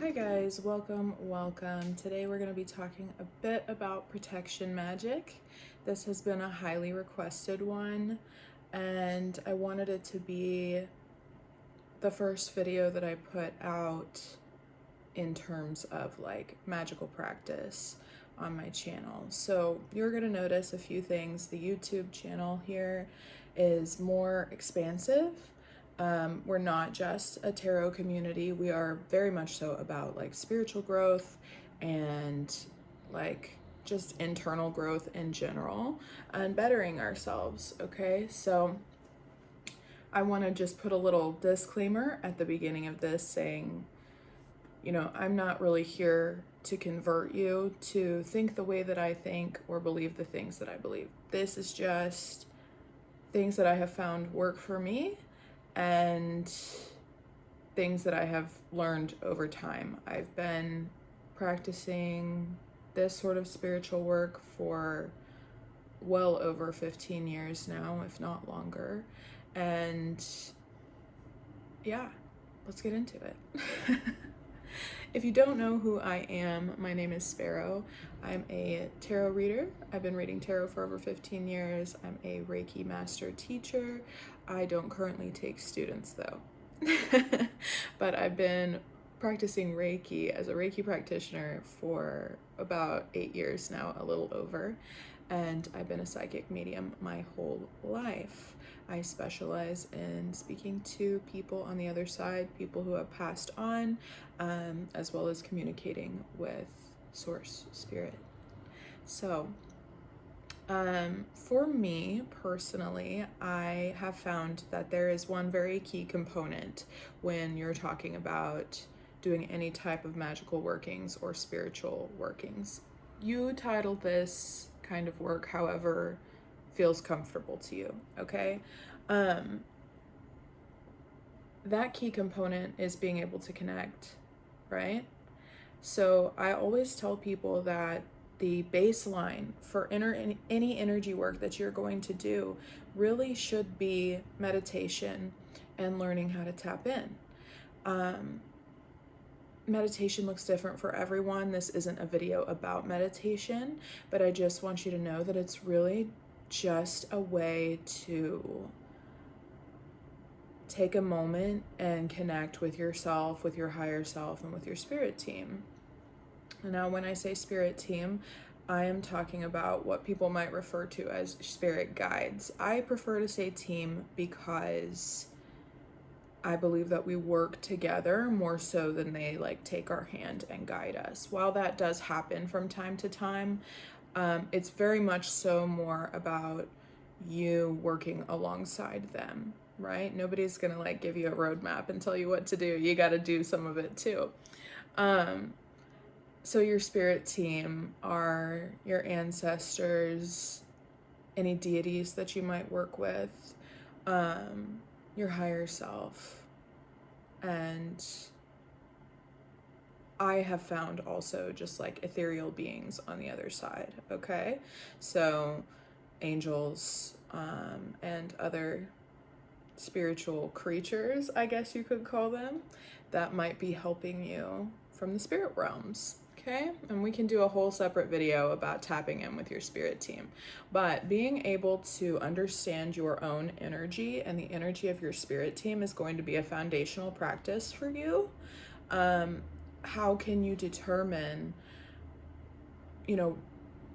Hi guys, welcome. Today we're going to be talking a bit about protection magic. This has been a highly requested one, and I wanted it to be the first video that I put out in terms of like magical practice on my channel. So you're going to notice a few things. The YouTube channel here is more expansive. We're not just a tarot community. We are very much so about like spiritual growth and like just internal growth in general and bettering ourselves. Okay, so I want to just put a little disclaimer at the beginning of this saying, I'm not really here to convert you to think the way that I think or believe the things that I believe. This is just things that I have found work for me and things that I have learned over time. I've been practicing this sort of spiritual work for well over 15 years now, if not longer. And yeah, let's get into it. If you don't know who I am, my name is Sparrow. I'm a tarot reader. I've been reading tarot for over 15 years. I'm a Reiki master teacher. I don't currently take students though. But I've been practicing Reiki as a Reiki practitioner for about 8 years now, a little over. And I've been a psychic medium my whole life. I specialize in speaking to people on the other side, people who have passed on, as well as communicating with source spirit. So, for me personally, I have found that there is one very key component when you're talking about doing any type of magical workings or spiritual workings. You title this kind of work however feels comfortable to you, okay? That key component is being able to connect, right? So I always tell people that the baseline for any energy work that you're going to do really should be meditation and learning how to tap in. Meditation looks different for everyone. This isn't a video about meditation, but I just want you to know that it's really just a way to take a moment and connect with yourself, with your higher self, and with your spirit team. And now when I say spirit team, I am talking about what people might refer to as spirit guides. I prefer to say team because I believe that we work together more so than they like take our hand and guide us. While that does happen from time to time, it's very much so more about you working alongside them, right? Nobody's gonna like give you a roadmap and tell you what to do. You got to do some of it too. So your spirit team are your ancestors, any deities that you might work with, your higher self. And I have found also just like ethereal beings on the other side, okay? So angels, and other spiritual creatures, I guess you could call them, that might be helping you from the spirit realms. Okay, and we can do a whole separate video about tapping in with your spirit team. But being able to understand your own energy and the energy of your spirit team is going to be a foundational practice for you. How can you determine,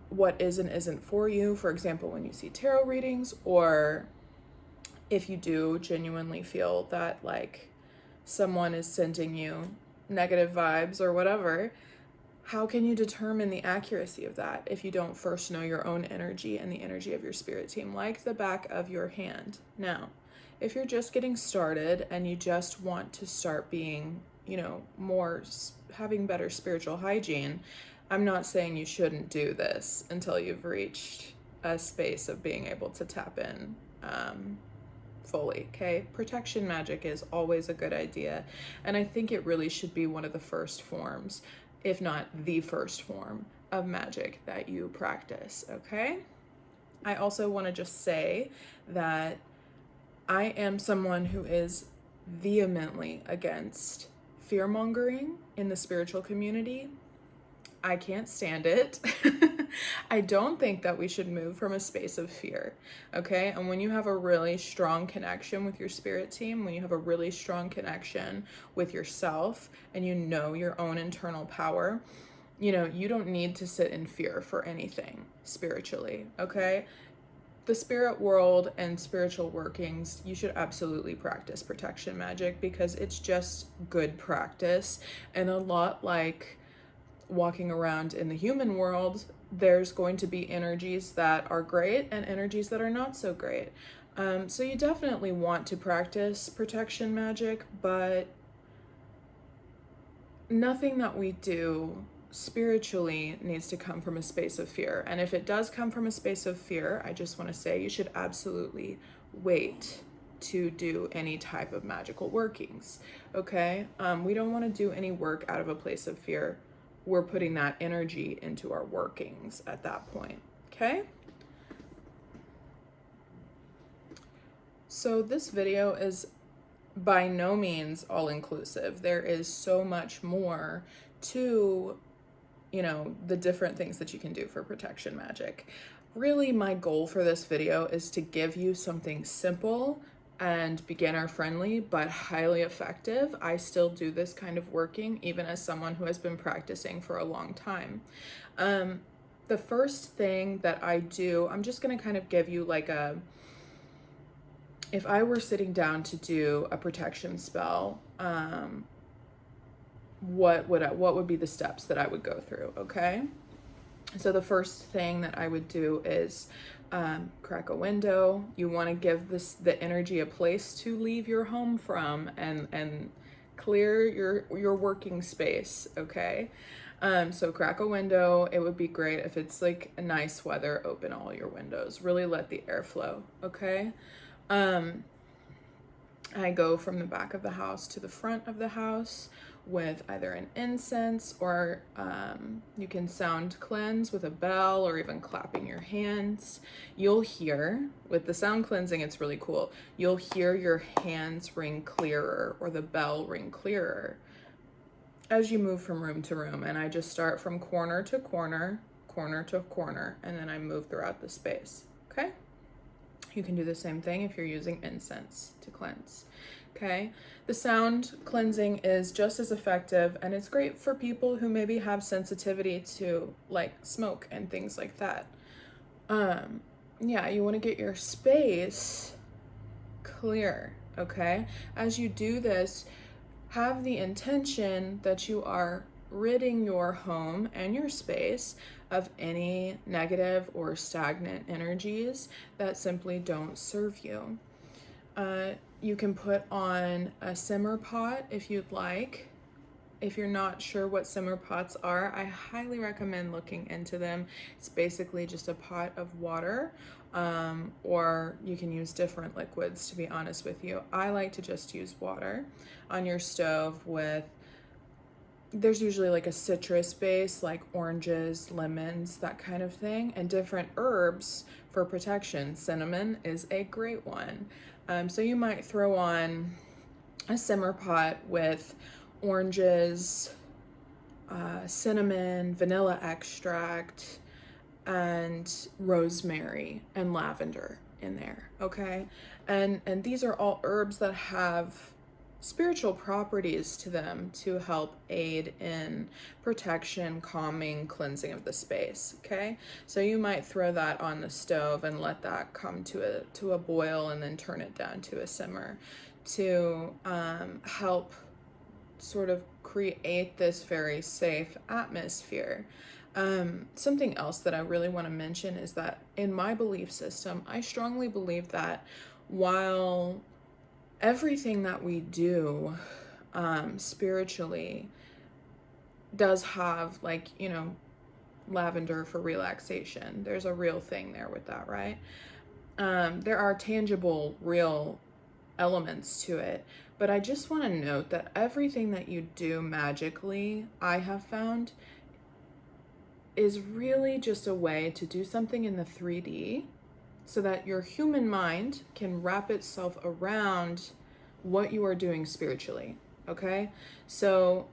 what is and isn't for you? For example, when you see tarot readings, or if you do genuinely feel that like someone is sending you negative vibes or whatever, how can you determine the accuracy of that if you don't first know your own energy and the energy of your spirit team, like the back of your hand? Now, if you're just getting started and you just want to start being, more, having better spiritual hygiene, I'm not saying you shouldn't do this until you've reached a space of being able to tap in fully, okay? Protection magic is always a good idea, and I think it really should be one of the first forms, if not the first form of magic that you practice, okay? I also want to just say that I am someone who is vehemently against fear mongering in the spiritual community. I can't stand it. I don't think that we should move from a space of fear, okay? And when you have a really strong connection with your spirit team, when you have a really strong connection with yourself and you know your own internal power, you know, you don't need to sit in fear for anything spiritually, okay? The spirit world and spiritual workings, you should absolutely practice protection magic because it's just good practice. And a lot like walking around in the human world, there's going to be energies that are great and energies that are not so great. So you definitely want to practice protection magic, but nothing that we do spiritually needs to come from a space of fear. And if it does come from a space of fear, I just want to say you should absolutely wait to do any type of magical workings, okay? We don't want to do any work out of a place of fear. We're putting that energy into our workings at that point, okay? So this video is by no means all inclusive. There is so much more to, you know, the different things that you can do for protection magic. Really, my goal for this video is to give you something simple and beginner friendly, but highly effective. I still do this kind of working even as someone who has been practicing for a long time. The first thing that I do, I'm just gonna kind of give you like if I were sitting down to do a protection spell, what would be the steps that I would go through, okay? So the first thing that I would do is crack a window. You want to give the energy a place to leave your home from and clear your working space, okay? So crack a window. It would be great if it's like a nice weather, open all your windows. Really let the air flow, okay? I go from the back of the house to the front of the house with either an incense or you can sound cleanse with a bell or even clapping your hands. You'll hear, with the sound cleansing, it's really cool. You'll hear your hands ring clearer or the bell ring clearer as you move from room to room. And I just start from corner to corner, corner to corner, and then I move throughout the space, okay? You can do the same thing if you're using incense to cleanse, okay? The sound cleansing is just as effective, and it's great for people who maybe have sensitivity to like smoke and things like that. Yeah, you want to get your space clear, okay? As you do this, have the intention that you are ridding your home and your space of any negative or stagnant energies that simply don't serve you. You can put on a simmer pot if you'd like. If you're not sure what simmer pots are, I highly recommend looking into them. It's basically just a pot of water, or you can use different liquids, to be honest with you. I like to just use water on your stove with, there's usually like a citrus base, like oranges, lemons, that kind of thing, and different herbs for protection. Cinnamon is a great one. So you might throw on a simmer pot with oranges, cinnamon, vanilla extract, and rosemary and lavender in there, okay? And these are all herbs that have spiritual properties to them to help aid in protection, calming, cleansing of the space, okay? So you might throw that on the stove and let that come to a boil and then turn it down to a simmer to help sort of create this very safe atmosphere. Something else that I really want to mention is that in my belief system, I strongly believe that while everything that we do spiritually does have, like, you know, lavender for relaxation. There's a real thing there with that, right? There are tangible, real elements to it. But I just want to note that everything that you do magically, I have found, is really just a way to do something in the 3D so that your human mind can wrap itself around what you are doing spiritually, okay? So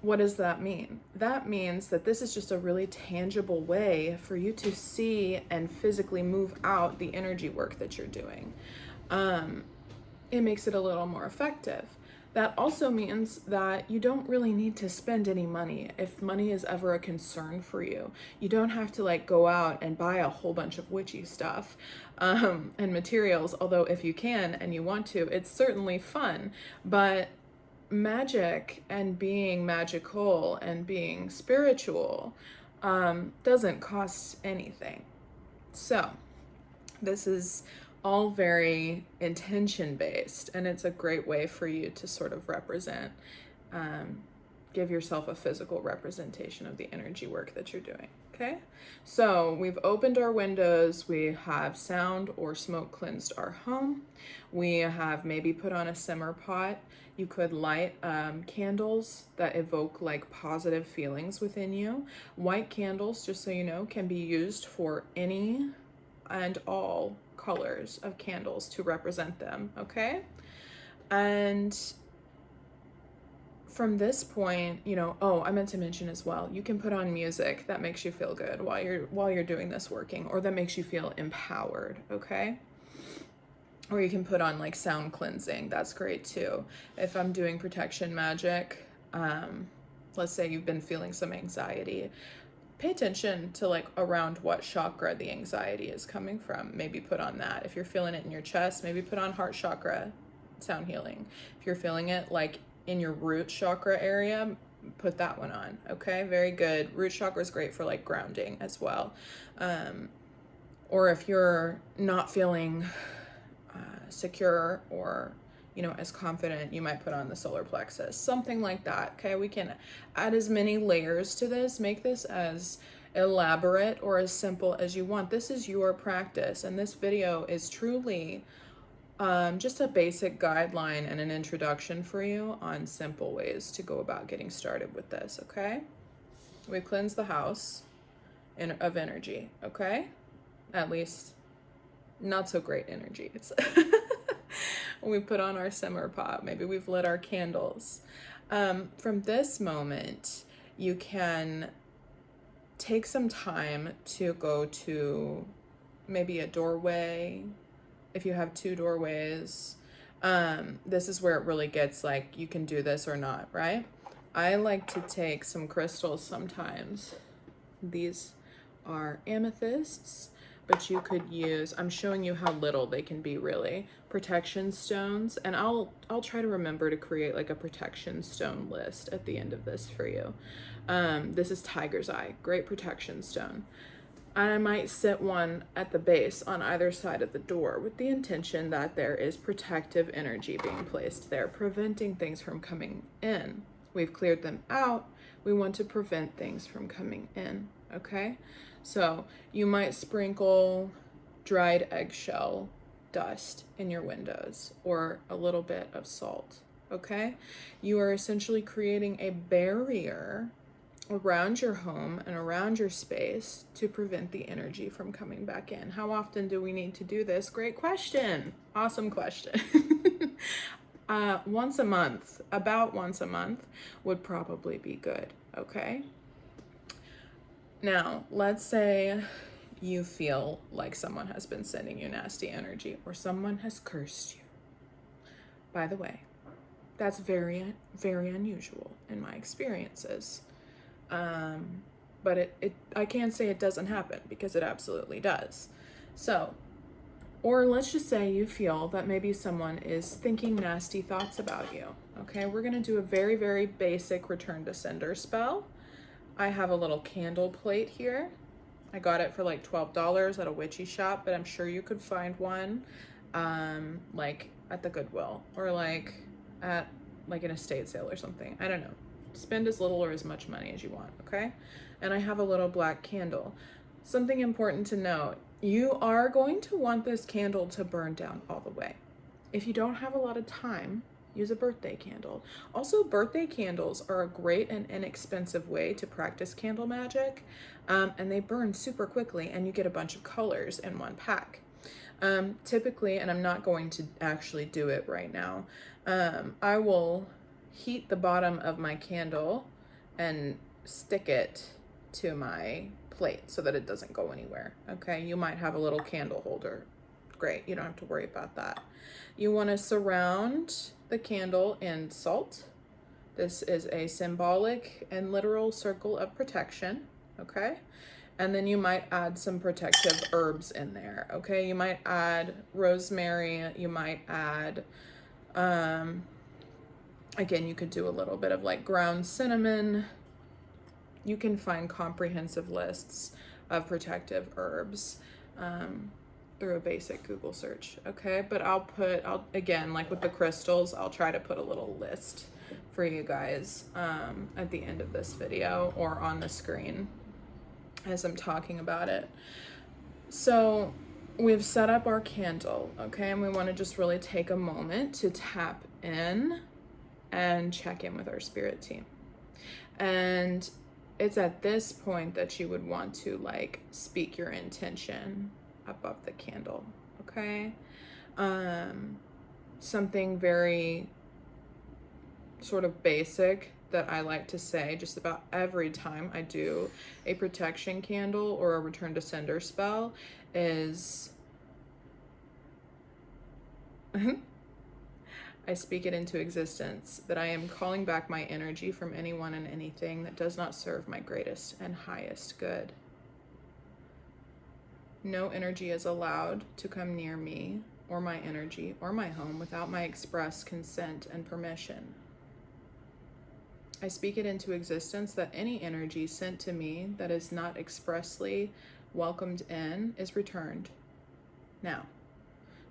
what does that mean? That means that this is just a really tangible way for you to see and physically move out the energy work that you're doing. It makes it a little more effective. That also means that you don't really need to spend any money if money is ever a concern for you. You don't have to like go out and buy a whole bunch of witchy stuff and materials, although if you can and you want to, it's certainly fun. But magic and being magical and being spiritual doesn't cost anything. So this is all very intention based, and it's a great way for you to sort of represent, give yourself a physical representation of the energy work that you're doing. Okay, so we've opened our windows, we have sound or smoke cleansed our home, we have maybe put on a simmer pot. You could light candles that evoke like positive feelings within you. White candles, just so you know, can be used for any and all colors of candles to represent them, okay? And from this point, you know, oh, I meant to mention as well, you can put on music that makes you feel good while you're doing this working, or that makes you feel empowered, okay? Or you can put on like sound cleansing. That's great too. If I'm doing protection magic, let's say you've been feeling some anxiety, pay attention to like around what chakra the anxiety is coming from. Maybe put on that. If you're feeling it in your chest, maybe put on heart chakra sound healing. If you're feeling it like in your root chakra area, put that one on. Okay, very good. Root chakra is great for like grounding as well. Or if you're not feeling secure or, you know, as confident, you might put on the solar plexus, something like that. Okay, we can add as many layers to this, make this as elaborate or as simple as you want. This is your practice, and this video is truly just a basic guideline and an introduction for you on simple ways to go about getting started with this. Okay, we've cleansed the house of energy. Okay, at least not so great energies. We put on our simmer pot, maybe we've lit our candles. From this moment, you can take some time to go to maybe a doorway, if you have two doorways. This is where it really gets like, you can do this or not, right? I like to take some crystals sometimes. These are amethysts, but you could use, I'm showing you how little they can be really, protection stones, and I'll try to remember to create like a protection stone list at the end of this for you. This is tiger's eye, great protection stone. I might sit one at the base on either side of the door with the intention that there is protective energy being placed there, preventing things from coming in. We've cleared them out. We want to prevent things from coming in, okay? So you might sprinkle dried eggshell dust in your windows or a little bit of salt, okay? You are essentially creating a barrier around your home and around your space to prevent the energy from coming back in. How often do we need to do this? Great question. Awesome question. Once a month, about once a month would probably be good, okay? Now, let's say you feel like someone has been sending you nasty energy or someone has cursed you. By the way, that's very, very unusual in my experiences. But I can't say it doesn't happen, because it absolutely does. So, or let's just say you feel that maybe someone is thinking nasty thoughts about you. Okay, we're gonna do a very, very basic return to sender spell. I have a little candle plate here. I got it for like $12 at a witchy shop, but I'm sure you could find one like at the Goodwill or like at like an estate sale or something. I don't know. Spend as little or as much money as you want, okay? And I have a little black candle. Something important to note, you are going to want this candle to burn down all the way. If you don't have a lot of time, use a birthday candle. Also, birthday candles are a great and inexpensive way to practice candle magic, and they burn super quickly, and you get a bunch of colors in one pack. Typically, and I'm not going to actually do it right now, I will heat the bottom of my candle and stick it to my plate so that it doesn't go anywhere. Okay, you might have a little candle holder. Great, you don't have to worry about that. You want to surround the candle in salt. This is a symbolic and literal circle of protection, okay? And then you might add some protective herbs in there, okay? You might add rosemary, you might add, again, you could do a little bit of like ground cinnamon. You can find comprehensive lists of protective herbs through a basic Google search, okay? But I'll again, like with the crystals, I'll try to put a little list for you guys at the end of this video or on the screen as I'm talking about it. So we've set up our candle, okay? And we want to just really take a moment to tap in and check in with our spirit team. And it's at this point that you would want to like speak your intention above the candle, okay? Something very sort of basic that I like to say just about every time I do a protection candle or a return to sender spell is I speak it into existence that I am calling back my energy from anyone and anything that does not serve my greatest and highest good. No energy is allowed to come near me or my energy or my home without my express consent and permission. I speak it into existence that any energy sent to me that is not expressly welcomed in is returned. Now,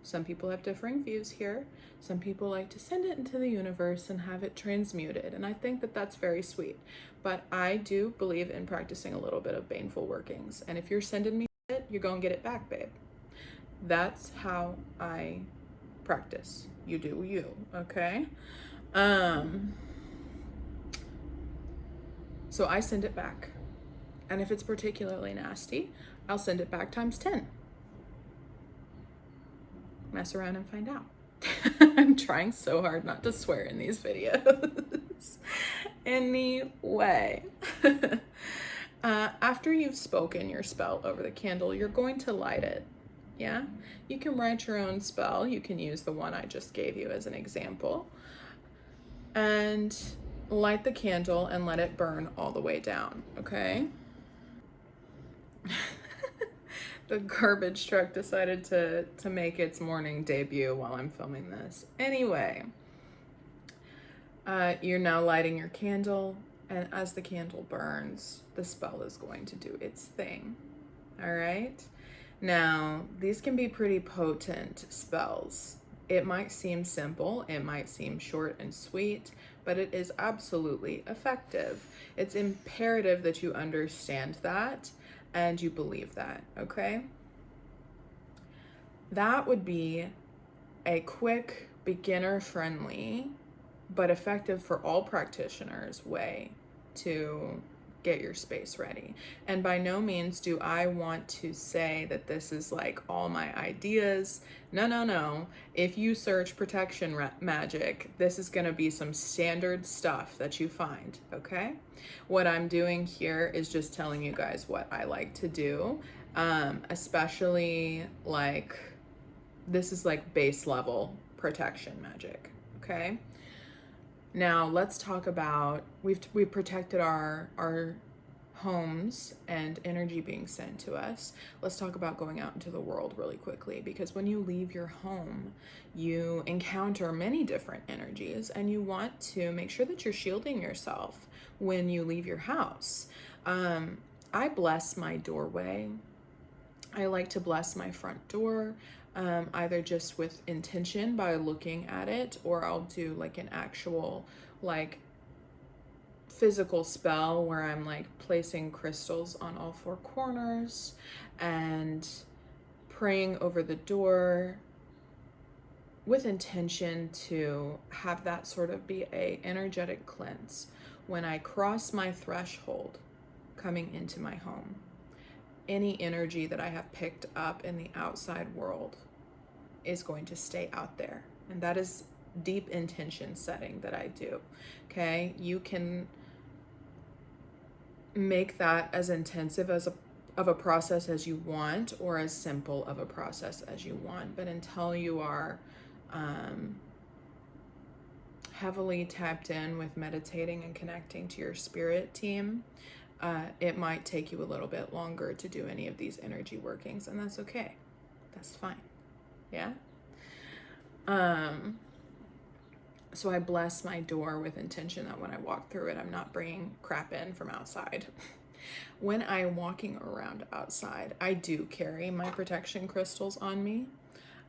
some people have differing views here. Some people like to send it into the universe and have it transmuted, and I think that that's very sweet. But I do believe in practicing a little bit of baneful workings, and if you're sending me it, you're gonna get it back, babe. That's how I practice. You do you, okay? So I send it back. And if it's particularly nasty, I'll send it back times 10. Mess around and find out. I'm trying so hard not to swear in these videos. Anyway, after you've spoken your spell over the candle, you're going to light it. Yeah? You can write your own spell. You can use the one I just gave you as an example. And light the candle and let it burn all the way down, okay? The garbage truck decided to make its morning debut while I'm filming this. Anyway, you're now lighting your candle, and as the candle burns, the spell is going to do its thing, all right? Now, these can be pretty potent spells. It might seem simple, it might seem short and sweet, but it is absolutely effective. It's imperative that you understand that and you believe that, okay? That would be a quick, beginner-friendly, but effective for all practitioners way to get your space ready. And by no means do I want to say that this is like all my ideas. No. If you search protection magic, this is going to be some standard stuff that you find, okay? What I'm doing here is just telling you guys what I like to do, especially like this is like base level protection magic, okay? Now let's talk about, we've protected our homes and energy being sent to us. Let's talk about going out into the world really quickly, because when you leave your home, you encounter many different energies and you want to make sure that you're shielding yourself when you leave your house. I bless my doorway. I like to bless my front door. Either just with intention by looking at it, or I'll do like an actual like physical spell where I'm like placing crystals on all four corners and praying over the door with intention to have that sort of be a energetic cleanse when I cross my threshold coming into my home. Any energy that I have picked up in the outside world is going to stay out there. And that is deep intention setting that I do. Okay, you can make that as intensive of a process as you want, or as simple of a process as you want. But until you are heavily tapped in with meditating and connecting to your spirit team, it might take you a little bit longer to do any of these energy workings, and that's okay. That's fine. Yeah. So I bless my door with intention that when I walk through it, I'm not bringing crap in from outside. When I'm walking around outside, I do carry my protection crystals on me.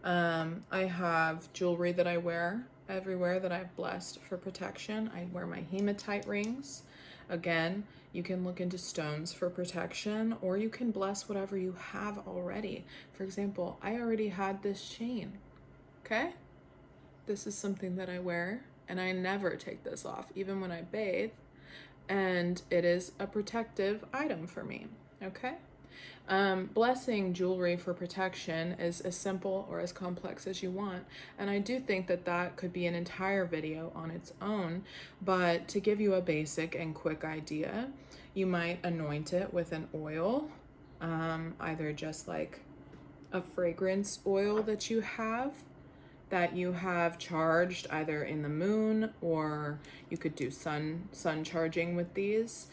I have jewelry that I wear everywhere that I've blessed for protection. I wear my hematite rings. Again, you can look into stones for protection, or you can bless whatever you have already. For example, I already had this chain. Okay? This is something that I wear, and I never take this off, even when I bathe. And it is a protective item for me. Okay? Blessing jewelry for protection is as simple or as complex as you want. And I do think that that could be an entire video on its own. But to give you a basic and quick idea, you might anoint it with an oil, either just like a fragrance oil that you have charged either in the moon, or you could do sun charging with these.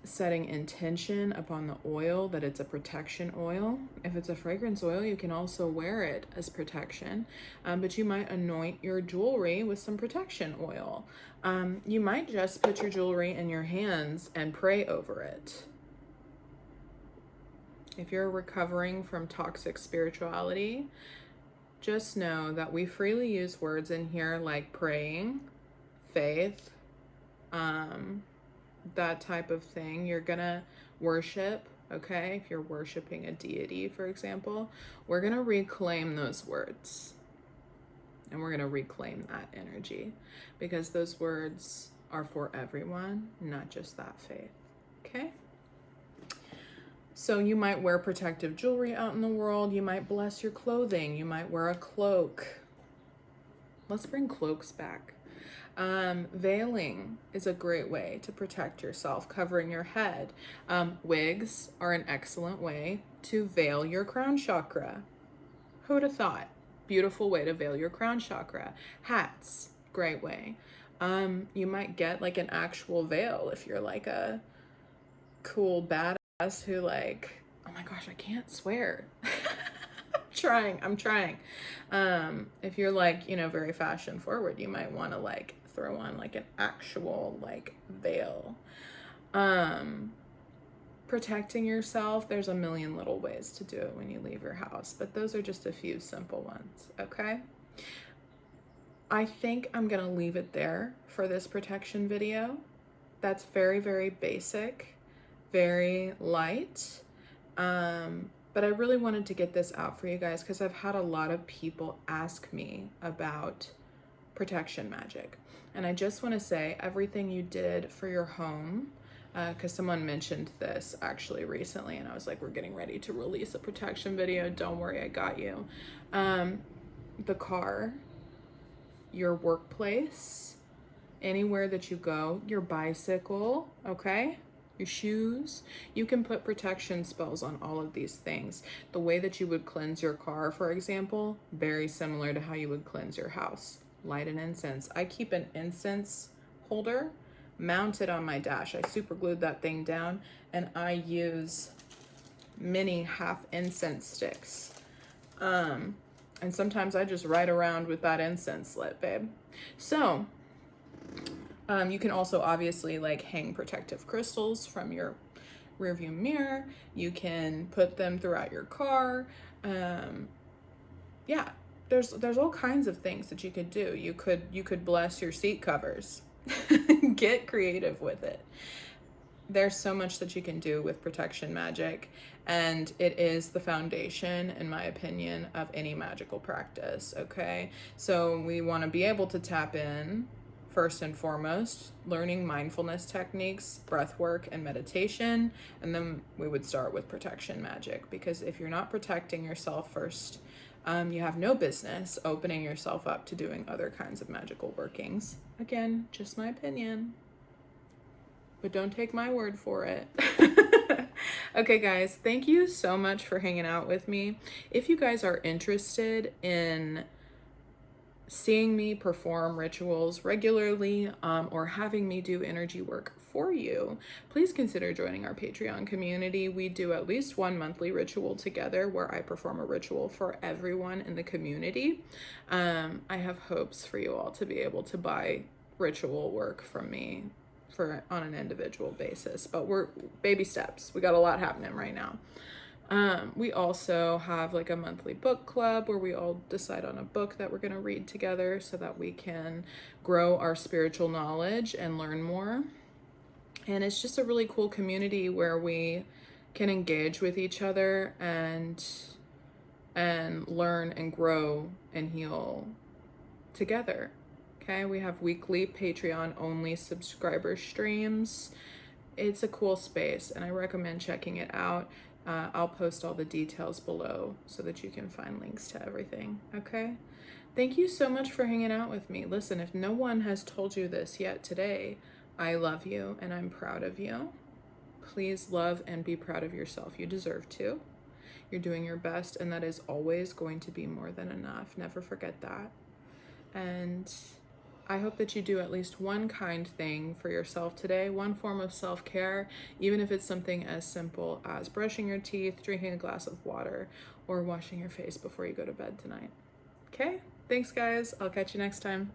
Setting intention upon the oil that it's a protection oil. If it's a fragrance oil, you can also wear it as protection, but you might anoint your jewelry with some protection oil. You might just put your jewelry in your hands and pray over it. If you're recovering from toxic spirituality, just know that we freely use words in here like praying, faith, that type of thing. You're gonna worship, okay? If you're worshiping a deity, for example, we're gonna reclaim those words, and we're gonna reclaim that energy, because those words are for everyone, not just that faith. Okay? So you might wear protective jewelry out in the world. You might bless your clothing. You might wear a cloak. Let's bring cloaks back. Veiling is a great way to protect yourself, covering your head. Wigs are an excellent way to veil your crown chakra. Who'd have thought? Beautiful way to veil your crown chakra. Hats, great way. You might get like an actual veil if you're like a cool badass who like, oh my gosh, I can't swear. I'm trying. If you're like, very fashion forward, you might want to like throw on like an actual like veil. Protecting yourself, there's a million little ways to do it when you leave your house, but those are just a few simple ones. Okay, I think I'm gonna leave it there for this protection video. That's very, very basic, very light, but I really wanted to get this out for you guys because I've had a lot of people ask me about protection magic. And I just want to say everything you did for your home, because someone mentioned this actually recently, and I was like, we're getting ready to release a protection video. Don't worry, I got you. The car, your workplace, anywhere that you go, your bicycle, okay? Your shoes, you can put protection spells on all of these things. The way that you would cleanse your car, for example, very similar to how you would cleanse your house. Light an incense. I keep an incense holder mounted on my dash. I super glued that thing down, and I use mini half incense sticks. And sometimes I just ride around with that incense lit, babe. So, you can also obviously like hang protective crystals from your rearview mirror. You can put them throughout your car. Yeah, there's all kinds of things that you could do. You could bless your seat covers. Get creative with it. There's so much that you can do with protection magic, and it is the foundation, in my opinion, of any magical practice. Okay, so we want to be able to tap in first and foremost, learning mindfulness techniques, breath work, and meditation. And then we would start with protection magic, because if you're not protecting yourself first you have no business opening yourself up to doing other kinds of magical workings. Again, just my opinion, but don't take my word for it. Okay, guys, thank you so much for hanging out with me. If you guys are interested in seeing me perform rituals regularly, or having me do energy work for you, please consider joining our Patreon community. We do at least one monthly ritual together where I perform a ritual for everyone in the community. I have hopes for you all to be able to buy ritual work from me on an individual basis, but we're baby steps. We got a lot happening right now. We also have like a monthly book club where we all decide on a book that we're going to read together so that we can grow our spiritual knowledge and learn more. And it's just a really cool community where we can engage with each other and learn and grow and heal together. Okay, we have weekly Patreon only subscriber streams. It's a cool space and I recommend checking it out. I'll post all the details below so that you can find links to everything, okay? Thank you so much for hanging out with me. Listen, if no one has told you this yet today, I love you and I'm proud of you. Please love and be proud of yourself. You deserve to. You're doing your best, and that is always going to be more than enough. Never forget that. And I hope that you do at least one kind thing for yourself today, one form of self-care, even if it's something as simple as brushing your teeth, drinking a glass of water, or washing your face before you go to bed tonight. Okay? Thanks, guys. I'll catch you next time.